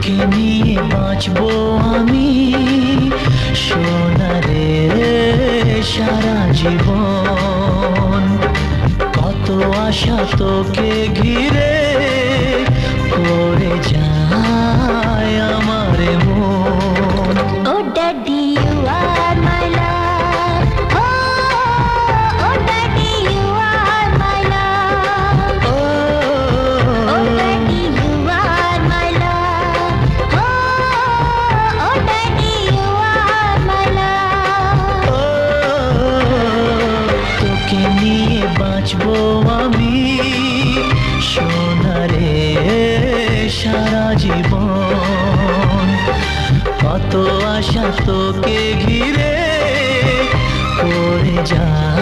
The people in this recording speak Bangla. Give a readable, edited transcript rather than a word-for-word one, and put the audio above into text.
তোকে নিয়ে বাঁচবো আমি সোনারে সারা জীবন। কত আশা তোকে ঘিরে করে যায় আমার মন। Oh daddy, you are my love. Oh daddy, you are my love. Oh daddy, you are my love. Oh daddy, you are my love. তোকে নিয়ে বাঁচবো আমি সোনারে সারা জীবন। কত আশা তোকে ঘিরে করে যায়